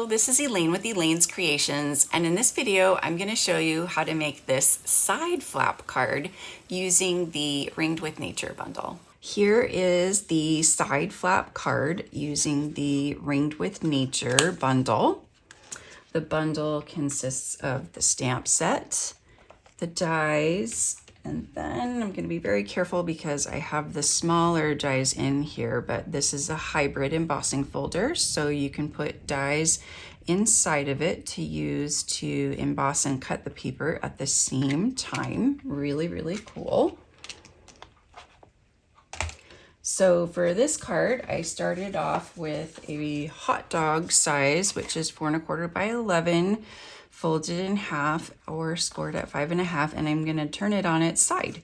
this is Elaine with Elaine's Creations, and in this video I'm going to show you how to make this side flap card using the Ringed with Nature bundle. Here is the side flap card using the Ringed with Nature bundle. The bundle consists of the stamp set, the dies, and then I'm going to be very careful because I have the smaller dies in here, but this is a hybrid embossing folder, so you can put dies inside of it to use to emboss and cut the paper at the same time. Really, really cool. So for this card, I started off with a hot dog size, which is 4 1/4 by 11, folded in half or scored at 5 1/2, and I'm gonna turn it on its side.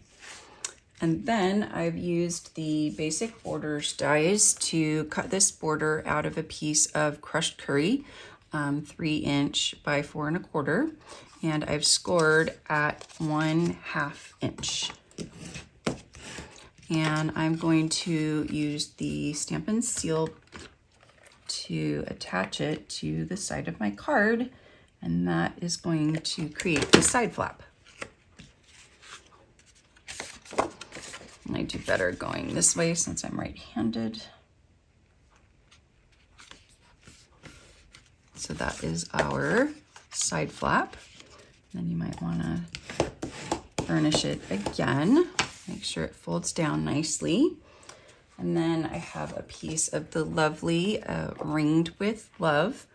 And then I've used the basic borders dies to cut this border out of a piece of crushed curry, 3 inch by 4 1/4, and I've scored at 1/2 inch. And I'm going to use the Stampin' Seal to attach it to the side of my card, and that is going to create the side flap. And I do better going this way since I'm right-handed. So that is our side flap. Then you might want to burnish it again. Make sure it folds down nicely. And then I have a piece of the lovely Ringed with Love,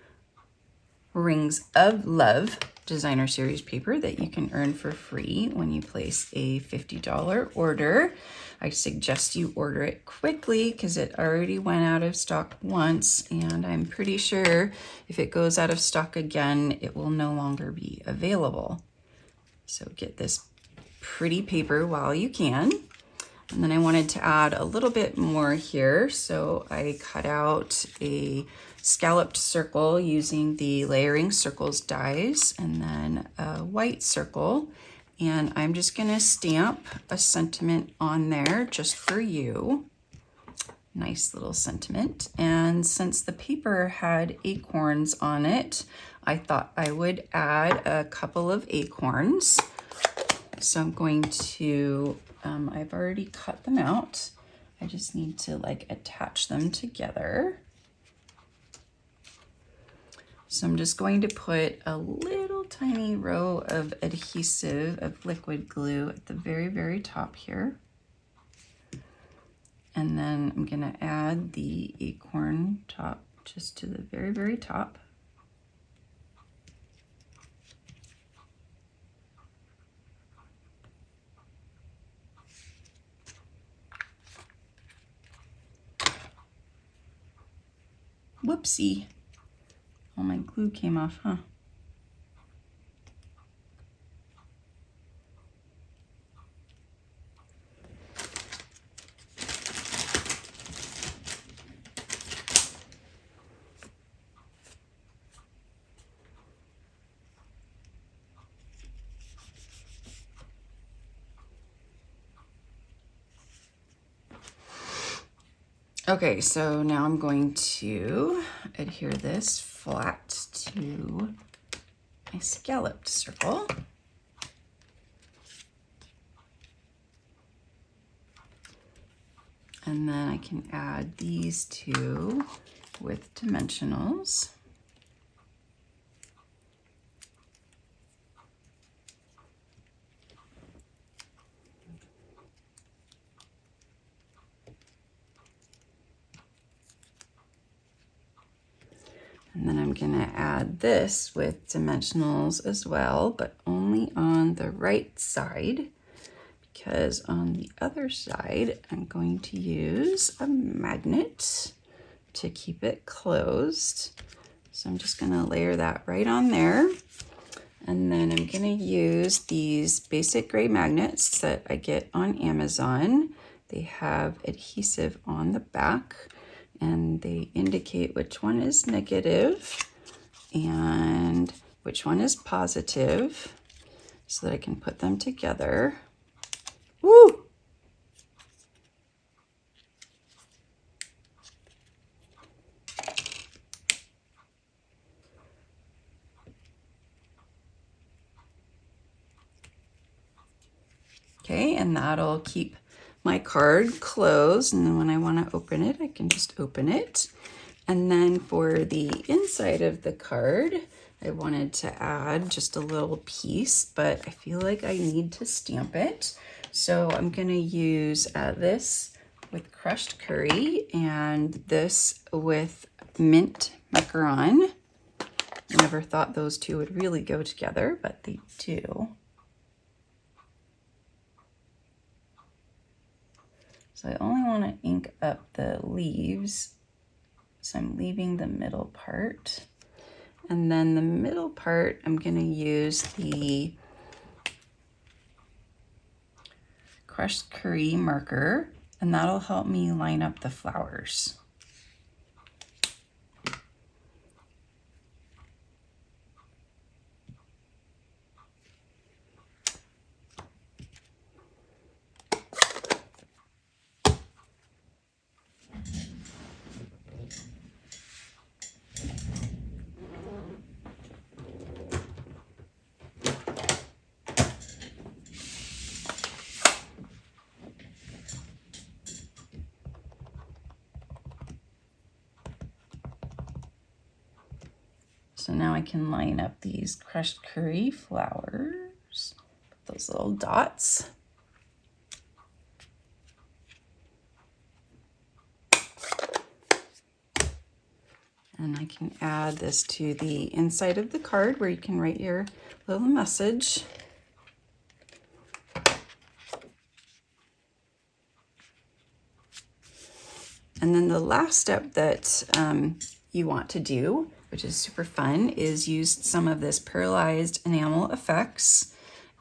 Rings of Love designer series paper that you can earn for free when you place a $50 order. I suggest you order it quickly because it already went out of stock once, and I'm pretty sure if it goes out of stock again, it will no longer be available. So get this pretty paper while you can. And then I wanted to add a little bit more here, so I cut out a scalloped circle using the layering circles dies, and then a white circle, and I'm just gonna stamp a sentiment on there just for you. Nice little sentiment. And since the paper had acorns on it, I thought I would add a couple of acorns. So I'm going to, I've already cut them out. I just need to like attach them together. So I'm just going to put a little tiny row of adhesive of liquid glue at the very, very top here. And then I'm gonna add the acorn top just to the very, very top. Whoopsie. Oh, my glue came off, huh? Okay, so now I'm going to adhere this flat to my scalloped circle. And then I can add these two with dimensionals. And then I'm gonna add this with dimensionals as well, but only on the right side, because on the other side, I'm going to use a magnet to keep it closed. So I'm just gonna layer that right on there. And then I'm gonna use these basic gray magnets that I get on Amazon. They have adhesive on the back, and they indicate which one is negative and which one is positive so that I can put them together. Woo! Okay, and that'll keep my card closed, and then when I want to open it, I can just open it. And then for the inside of the card, I wanted to add just a little piece, but I feel like I need to stamp it. So I'm gonna use this with crushed curry and this with mint macaron. I never thought those two would really go together, but they do. So I only want to ink up the leaves, so I'm leaving the middle part. And then the middle part, I'm going to use the crushed curry marker, and that'll help me line up the flowers. So now I can line up these crushed curry flowers, put those little dots. And I can add this to the inside of the card where you can write your little message. And then the last step that you want to do, which is super fun, is use some of this pearlized enamel effects.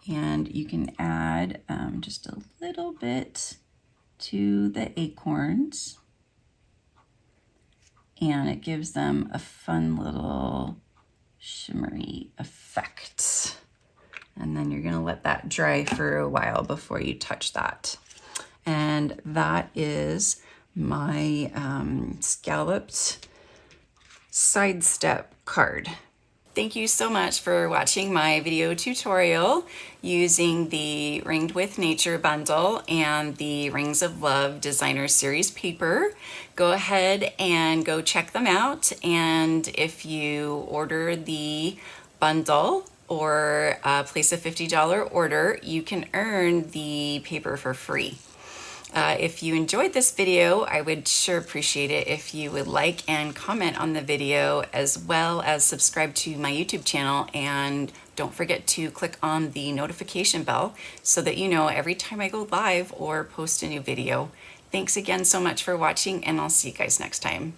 And you can add just a little bit to the acorns. And it gives them a fun little shimmery effect. And then you're gonna let that dry for a while before you touch that. And that is my scalloped side step card. Thank you so much for watching my video tutorial using the Ringed with Nature bundle and the Rings of Love Designer Series paper. Go ahead and go check them out. And if you order the bundle or place a $50 order, you can earn the paper for free. If you enjoyed this video, I would sure appreciate it if you would like and comment on the video, as well as subscribe to my YouTube channel, and don't forget to click on the notification bell so that you know every time I go live or post a new video. Thanks again so much for watching, and I'll see you guys next time.